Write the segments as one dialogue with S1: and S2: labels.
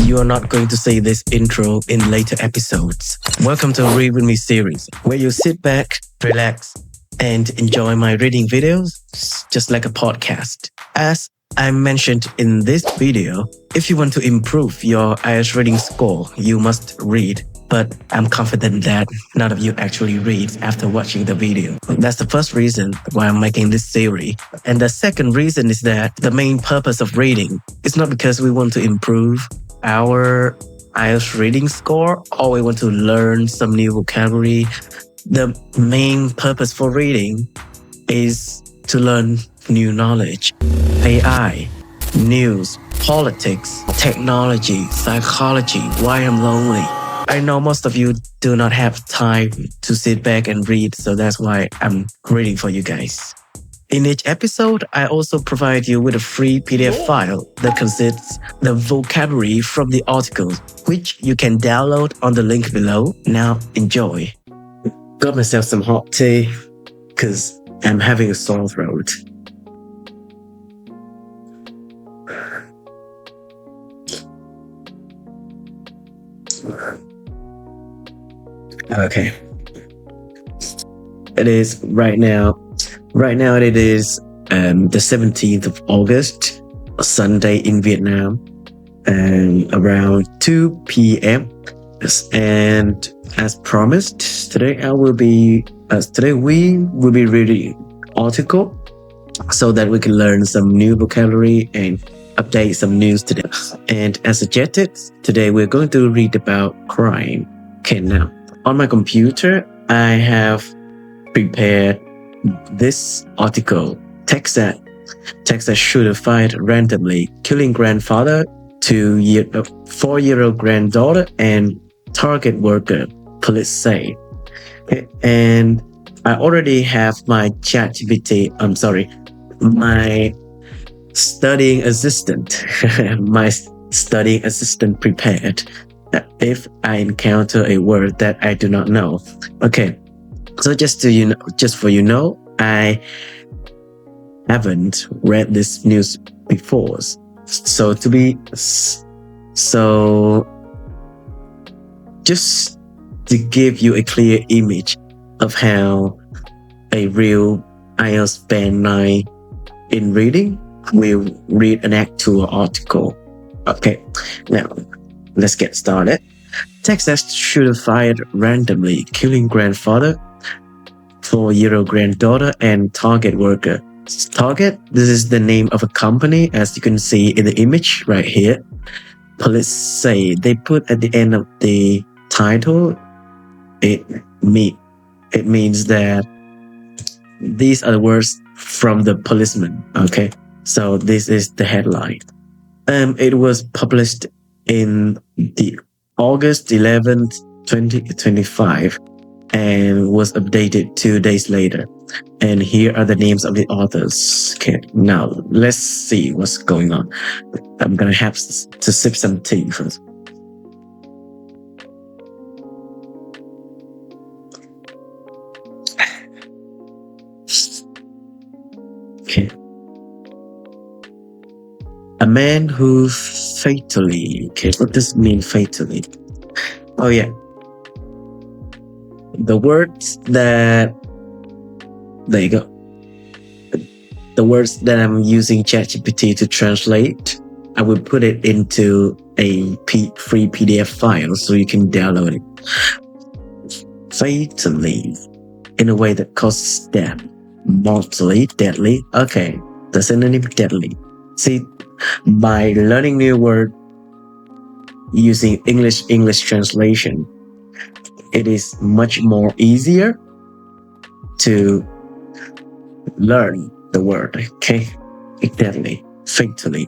S1: You are not going to see this intro in later episodes. Welcome to Read With Me series, where you sit back, relax, and enjoy my reading videos, just like a podcast. As I mentioned in this video, if you want to improve your IELTS reading score, you must read. But I'm confident that none of you actually read after watching the video. That's the first reason why I'm making this series. And the second reason is that the main purpose of reading is not because we want to improve our IELTS reading score or we want to learn some new vocabulary. The main purpose for reading is to learn new knowledge. AI, news, politics, technology, psychology, why I'm lonely. I know most of you do not have time to sit back and read, so that's why I'm reading for you guys. In each episode, I also provide you with a free PDF file that consists the vocabulary from the article, which you can download on the link below. Now, enjoy. Got myself some hot tea, because I'm having a sore throat. Okay. It is right now it is the 17th of August, a Sunday in Vietnam, and around 2 p.m. And as promised, today we will be reading article so that we can learn some new vocabulary and update some news today. And as suggested, today we're going to read about crime. Okay, now on my computer, I have prepared this article. Texas shooter fired randomly, killing grandfather, 4-year-old granddaughter, and target worker, police say. And I already have my my studying assistant prepared if I encounter a word that I do not know. Okay, so just for you know, I haven't read this news before. So just to give you a clear image of how a real IELTS Band 9 in reading will read an actual article. Okay, now let's get started. Texas shooter fired randomly, killing grandfather, 4-year-old granddaughter, and target worker. Target, this is the name of a company, as you can see in the image right here. Police say they put at the end of the title, it means that these are the words from the policeman. Okay, so this is the headline. It was published in the August 11th, 2025 and was updated 2 days later. And here are the names of the authors. Okay, now let's see what's going on. I'm gonna have to sip some tea first. Okay. A man who fatally... Okay, what does it mean, fatally? Oh yeah. The words that... There you go. The words that I'm using ChatGPT to translate, I will put it into a free PDF file so you can download it. Fatally, in a way that causes death. Mortally, deadly. Okay, the synonym deadly. See, by learning new word using English translation, it is much more easier to learn the word. Okay, deadly, fatally.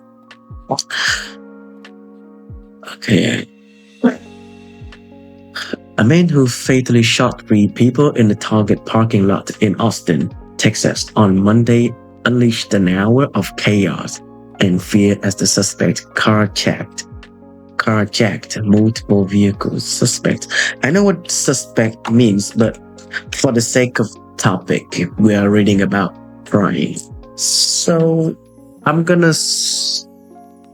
S1: Okay. A man who fatally shot 3 people in the Target parking lot in Austin, Texas on Monday unleashed an hour of chaos and fear as the suspect carjacked multiple vehicles. Suspect. I know what suspect means, but for the sake of topic, we are reading about crime. So I'm gonna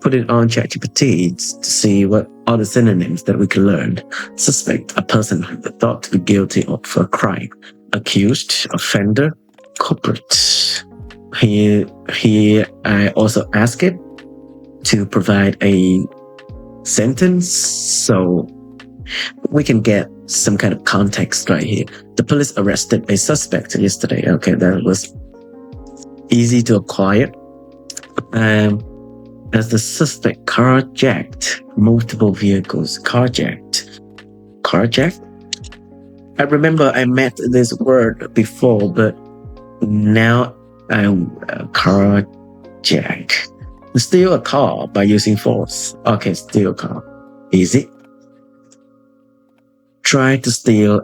S1: put it on ChatGPT to see what are the synonyms that we can learn. Suspect, a person thought to be guilty of a crime. Accused, offender, culprit. Here I also ask it to provide a sentence so we can get some kind of context right here. The police arrested a suspect yesterday. Okay, that was easy to acquire. As the suspect carjacked multiple vehicles. Carjacked? I remember I met this word before, but now I'm carjack. Steal a car by using force. Okay, steal a car. Easy. Tried to steal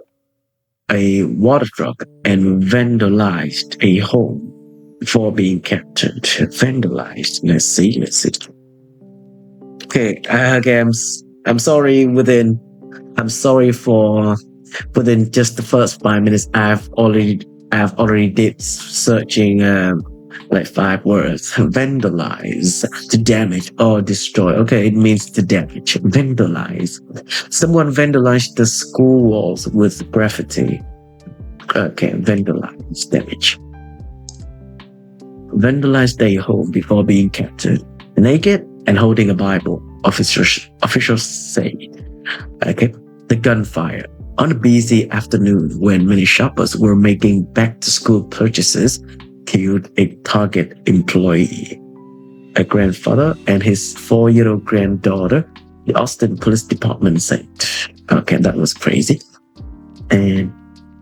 S1: a water truck and vandalized a home before being captured. Vandalized. Let's see. Okay, I'm sorry. I'm sorry for within just the first 5 minutes. I've already did searching like 5 words. Vandalize, to damage or destroy. Okay, it means to damage. Vandalize. Someone vandalized the school walls with graffiti. Okay, vandalize, damage. Vandalized a home before being captured. Naked and holding a Bible, officials say. Okay, the gunfire. On a busy afternoon when many shoppers were making back-to-school purchases, killed a Target employee. A grandfather and his 4-year-old granddaughter, the Austin Police Department said. Okay, that was crazy. And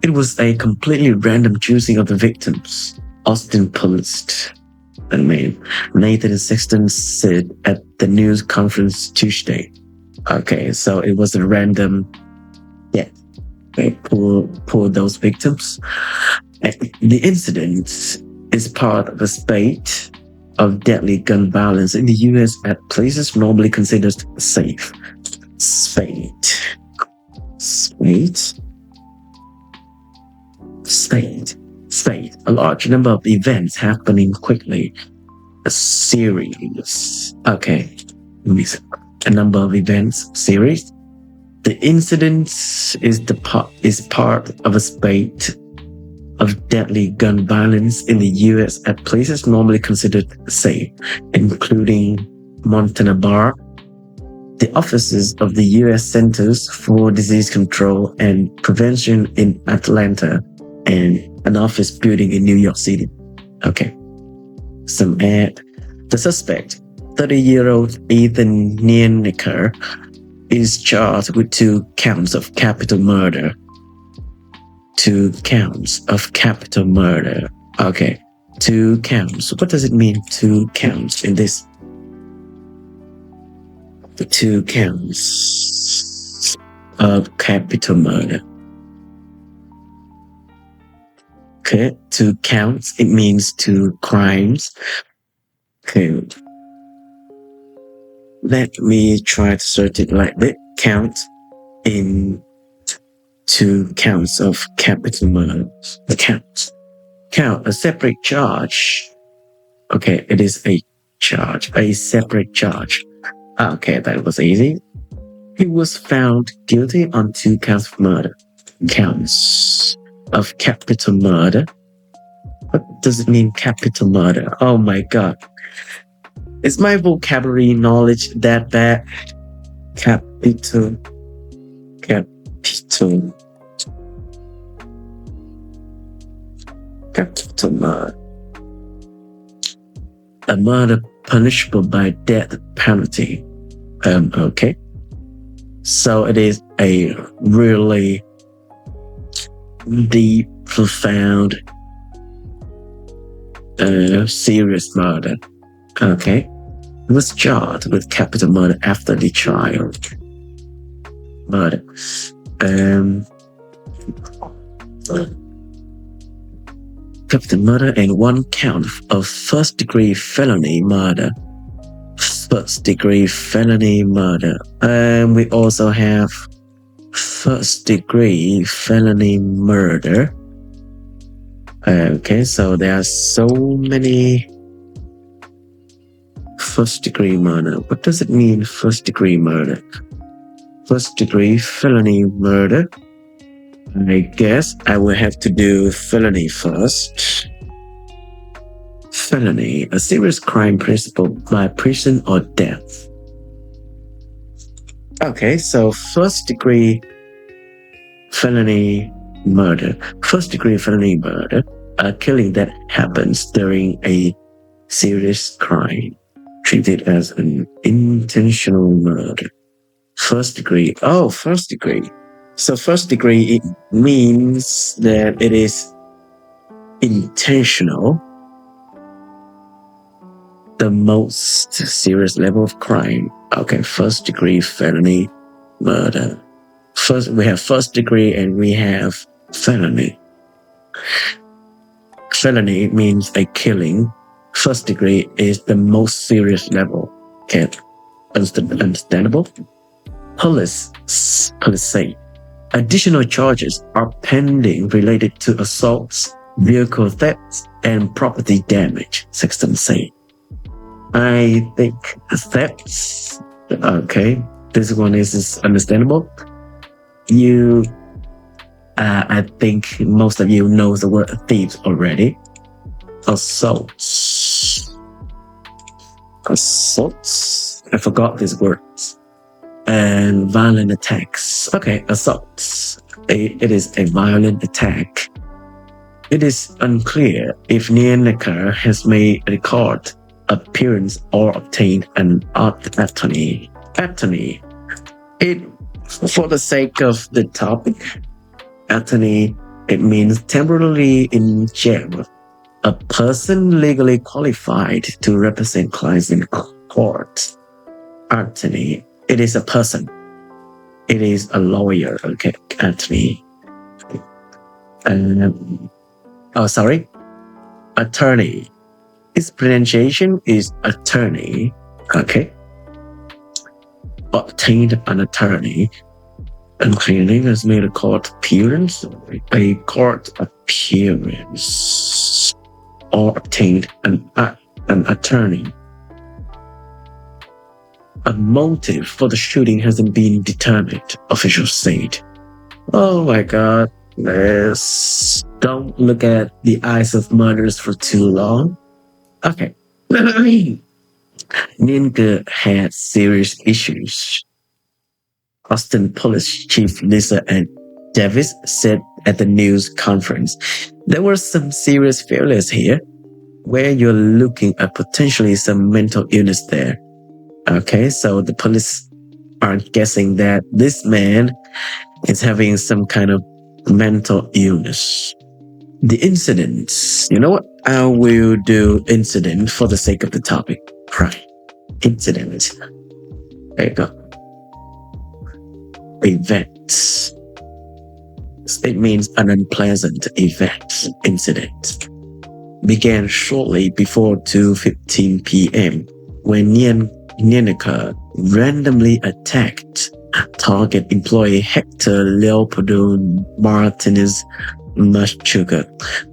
S1: it was a completely random choosing of the victims. Austin Police. Nathan Sexton said at the news conference Tuesday. Okay, so it was a random, they pull those victims. The incident is part of a spate of deadly gun violence in the U.S. at places normally considered safe. Spate. A large number of events happening quickly. A series. Okay. A number of events. Series. The incident is part of a spate of deadly gun violence in the U.S. at places normally considered safe, including Montana Bar, the offices of the U.S. Centers for Disease Control and Prevention in Atlanta, and an office building in New York City. Okay. Some ad. The suspect, 30-year-old Ethan Nieniker, is charged with 2 counts of capital murder. 2 counts of capital murder. Okay. 2 counts. What does it mean, 2 counts in this? 2 counts of capital murder. Okay, 2 counts. It means 2 crimes. Okay. Let me try to search it like that. Count in 2 counts of capital murder. The count, a separate charge. Okay, it is a charge, a separate charge. Okay, that was easy. He was found guilty on 2 counts of murder. Counts of capital murder. What does it mean, capital murder? Oh my God. Is my vocabulary knowledge that bad? Capital murder. A murder punishable by death penalty. Okay. So it is a really deep, profound, serious murder. Okay. He was charged with capital murder after the trial. Murder. Capital murder and 1 count of first-degree felony murder. First-degree felony murder. We also have first-degree felony murder. Okay, so there are so many First degree murder. What does it mean, first degree murder? First degree felony murder. I guess I will have to do felony first. Felony, a serious crime punishable by prison or death. Okay, so first degree felony murder. First degree felony murder, a killing that happens during a serious crime, treated as an intentional murder. First degree. Oh, first degree. So first degree, it means that it is intentional. The most serious level of crime. Okay, first degree felony murder. First, we have first degree and we have felony. Felony means a killing. First degree is the most serious level. Okay, understandable? Police say additional charges are pending related to assaults, vehicle thefts, and property damage, Sexton said. I think thefts, okay, this one is understandable. I think most of you know the word thieves already. Assaults, I forgot these words. And violent attacks. Okay, assaults. It is a violent attack. It is unclear if Nienneker has made a court appearance or obtained an attorney. It, for the sake of the topic, attorney, it means temporarily in jail. A person legally qualified to represent clients in court. Attorney. It is a person. It is a lawyer, okay, attorney. Attorney. Its pronunciation is attorney, okay. Obtained an attorney. And cleaning has made a court appearance. A court appearance. Or obtained an attorney. A motive for the shooting hasn't been determined, officials said. Oh my God, don't look at the eyes of murderers for too long. Okay. Nienke had serious issues. Austin Police Chief Lisa and Davis said at the news conference, there were some serious failures here, where you're looking at potentially some mental illness there. Okay, so the police are guessing that this man is having some kind of mental illness. The incident, you know what? I will do incident for the sake of the topic. Right. Incident. There you go. Event. It means an unpleasant event, incident. Began shortly before 2:15 p.m. when Nienneker randomly attacked target employee Hector Leopoldo Martinez Machuca.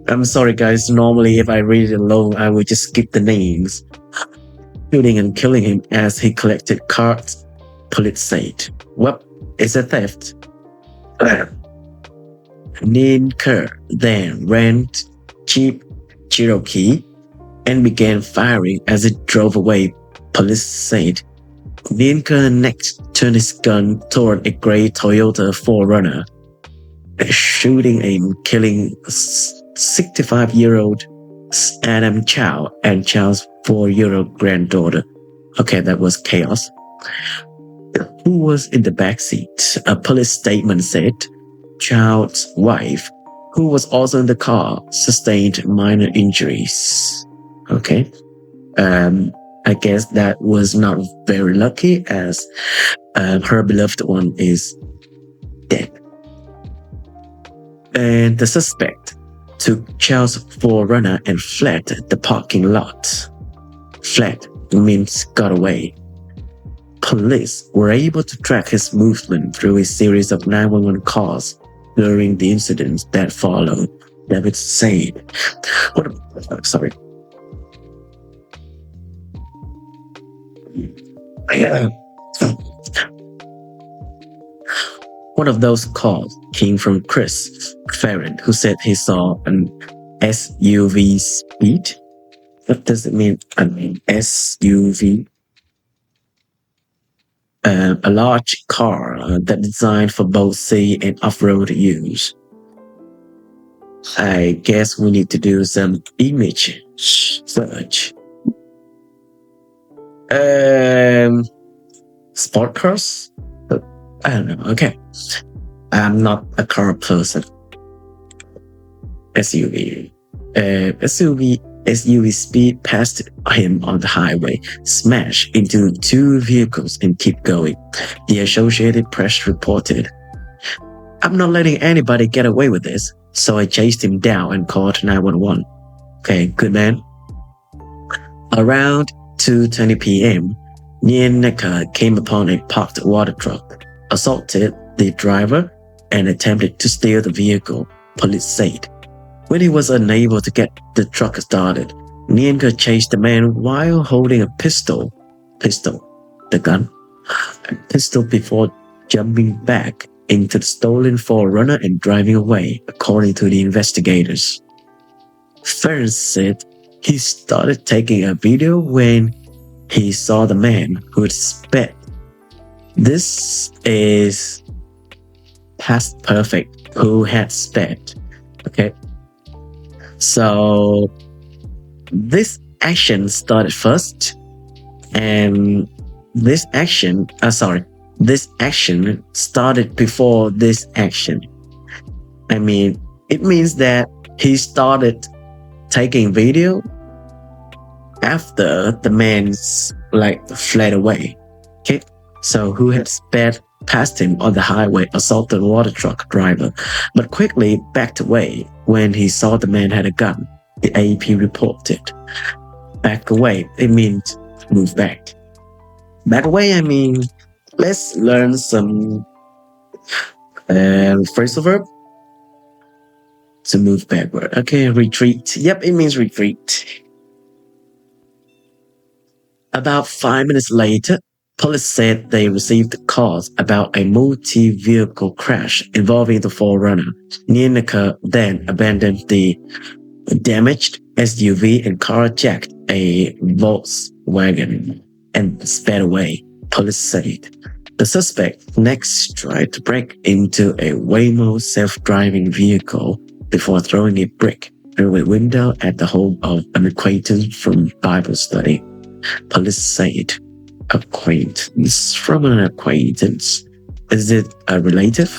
S1: I'm sorry guys, normally if I read it alone, I would just skip the names. Shooting and killing him as he collected cards, police said. Well, it's a theft. Nienneker then ran Jeep Cherokee and began firing as it drove away, police said. Nienneker next turned his gun toward a gray Toyota 4Runner, shooting and killing 65-year-old Adam Chow and Chow's 4-year-old granddaughter. Okay, that was chaos. Who was in the backseat? A police statement said Chow's wife, who was also in the car, sustained minor injuries. Okay. I guess that was not very lucky as her beloved one is dead. And the suspect took Chow's 4Runner and fled the parking lot. Fled means got away. Police were able to track his movement through a series of 911 calls during the incidents that followed, David said. One of those calls came from Chris Ferrin, who said he saw an SUV speed. What does it mean? SUV? A large car that designed for both sea and off-road use. I guess we need to do some image search. Sport cars? I don't know. Okay. I'm not a car person. SUV. SUV speed past him on the highway, smashed into two vehicles and keep going. The Associated Press reported. I'm not letting anybody get away with this, so I chased him down and called 911. Okay, good man. Around 2:20 p.m., Nienaka came upon a parked water truck, assaulted the driver, and attempted to steal the vehicle, police said. When he was unable to get the truck started, Nienka chased the man while holding a pistol, the gun, a pistol before jumping back into the stolen 4Runner and driving away, according to the investigators. Ferris said he started taking a video when he saw the man who had sped. This is past perfect, who had sped. Okay. So this action started first, and this action started before this action. I mean, it means that he started taking video after the man's fled away. Okay, so who had sped past him on the highway assaulted the water truck driver, but quickly backed away when he saw the man had a gun, the AP reported. Back away, it means move back. Back away, I mean, let's learn some phrasal verb to move backward. Okay, retreat. Yep, it means retreat. About 5 minutes later, police said they received calls about a multi-vehicle crash involving the 4Runner. Nienaka then abandoned the damaged SUV and carjacked a Volkswagen and sped away, police said. The suspect next tried to break into a Waymo self-driving vehicle before throwing a brick through a window at the home of an acquaintance from Bible study, police said. Acquaintance. From an acquaintance. Is it a relative?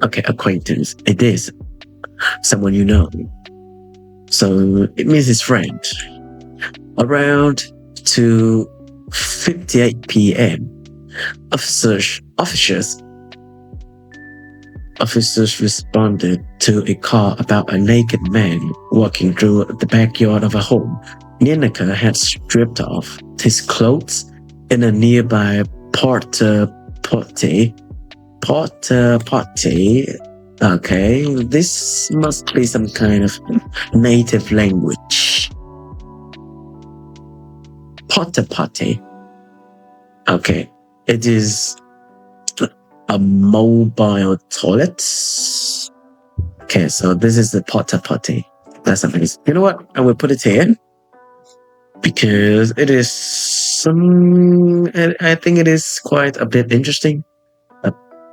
S1: Okay, acquaintance. It is someone you know. So it means his friend. Around 2:58 p.m., officers responded to a call about a naked man walking through the backyard of a home. Nienaka had stripped off his clothes in a nearby porta potty. Okay, this must be some kind of native language. Porta potty. Okay, it is a mobile toilet. Okay, so this is the porta potty. That's amazing. You know what? I will put it here because it is I think it is quite a bit interesting.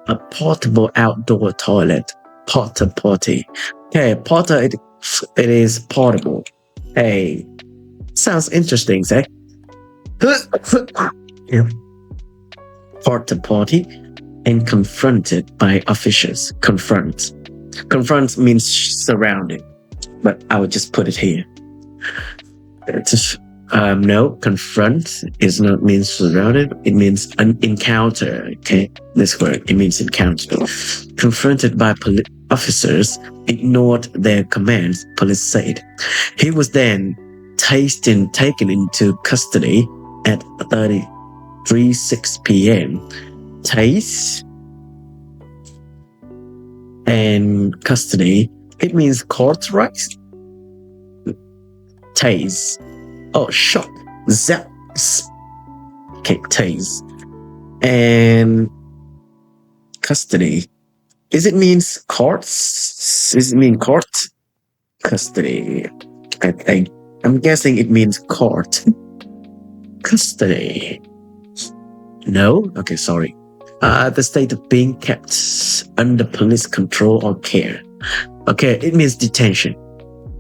S1: A portable outdoor toilet. Porta potty. Okay, porta, it is portable. Hey, sounds interesting, say. Yeah. Porta potty. And confronted by officials. Confront. Confront means surrounded, but I would just put it here. No, confront is not means surrounded. It means an encounter. Okay, this word, it means encounter. Confronted by officers, ignored their commands, police said. He was then taken into custody at 3:06 p.m. Tase and custody It means court rice. Tase. Oh, shock. Zap. Okay, tase. And custody. Is it means courts? Does it mean court? Custody. I'm guessing it means court. Custody. No? Okay, sorry. The state of being kept under police control or care. Okay, it means detention.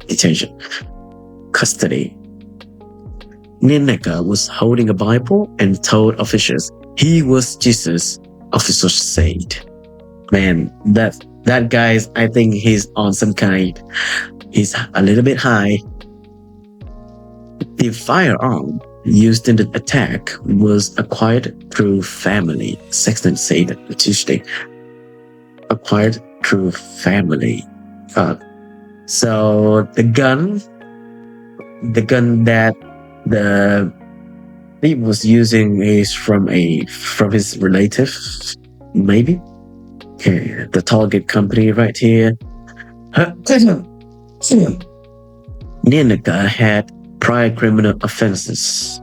S1: Detention. Custody. Nineka was holding a Bible and told officials he was Jesus. Officers said. Man, that guy's, I think he's on some kind. He's a little bit high. The firearm used in the attack was acquired through family. Sexton said Tuesday. Acquired through family. So the gun that the thief was using is from his relative, maybe. Okay, the target company right here. Ninaka had prior criminal offenses.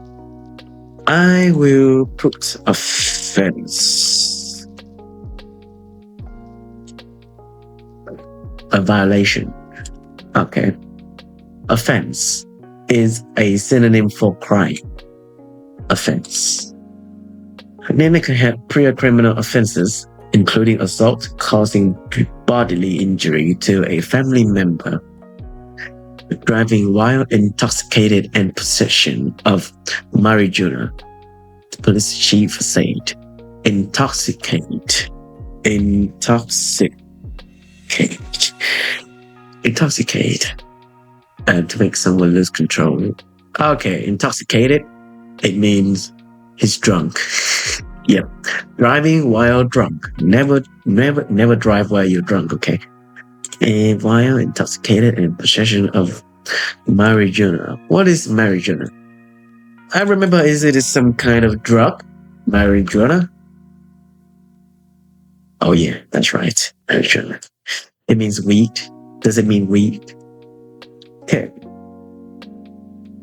S1: I will put offense. A violation. Okay. Offense is a synonym for crime. Offense. Ninaka had prior criminal offenses, including assault causing bodily injury to a family member, driving while intoxicated, and possession of marijuana. The police chief said, intoxicate, to make someone lose control. Okay, intoxicated, it means he's drunk. Yep. Driving while drunk. Never drive while you're drunk, okay? And while intoxicated and possession of marijuana. What is marijuana? I remember it is some kind of drug. Marijuana. Oh yeah, that's right. Marijuana. It means weed. Does it mean weed? Okay.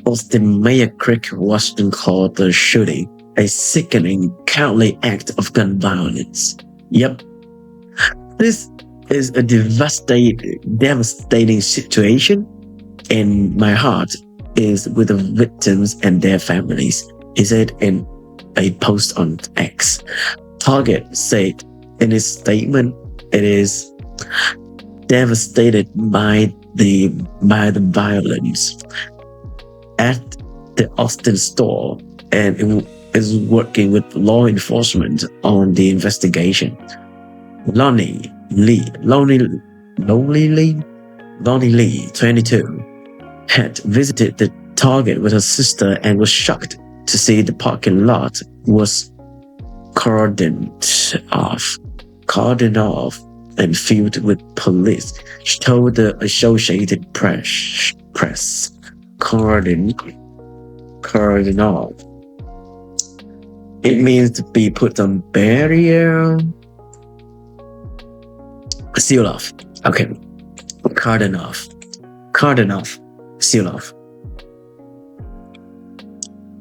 S1: Austin Mayor Creek, Washington called the shooting a sickening, cowardly act of gun violence. Yep. This is a devastating situation, and my heart is with the victims and their families, he said in a post on X. Target said in his statement, it is devastated by the violence at the Austin store, and it is working with law enforcement on the investigation. Lonnie Lee, 22, had visited the Target with her sister and was shocked to see the parking lot was cordoned off and filled with police. She told the Associated Press. Cordon off. It means to be put on barrier. Seal off. Okay. Cordon off. Seal off.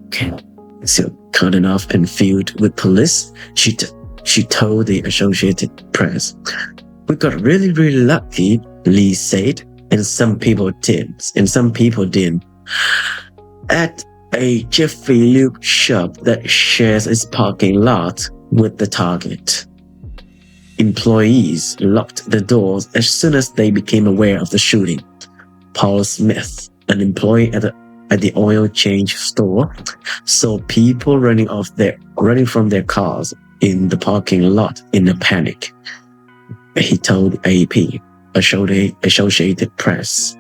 S1: Okay. So cordon off and filled with police. She told the Associated Press. We got really, really lucky, Lee said, and some people did. At a Jiffy Lube shop that shares its parking lot with the Target. Employees locked the doors as soon as they became aware of the shooting. Paul Smith, an employee at the oil change store, saw people running from their cars in the parking lot in a panic. He told AP, Associated Press,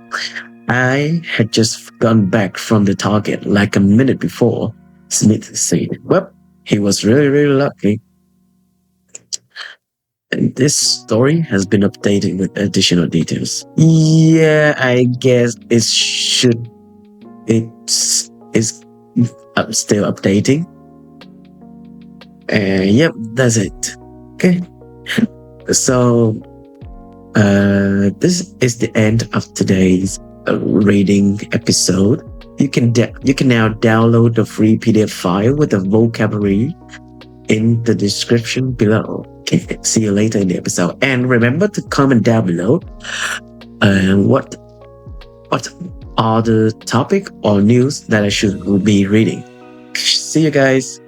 S1: I had just gone back from the Target like a minute before, Smith said. Well, he was really, really lucky. And this story has been updated with additional details. Yeah, I guess it's still updating. And yep, that's it. Okay. So This is the end of today's reading episode. You can now download the free PDF file with the vocabulary in the description below. Okay, see you later in the episode. And remember to comment down below what are the topic or news that I should be reading. See you guys.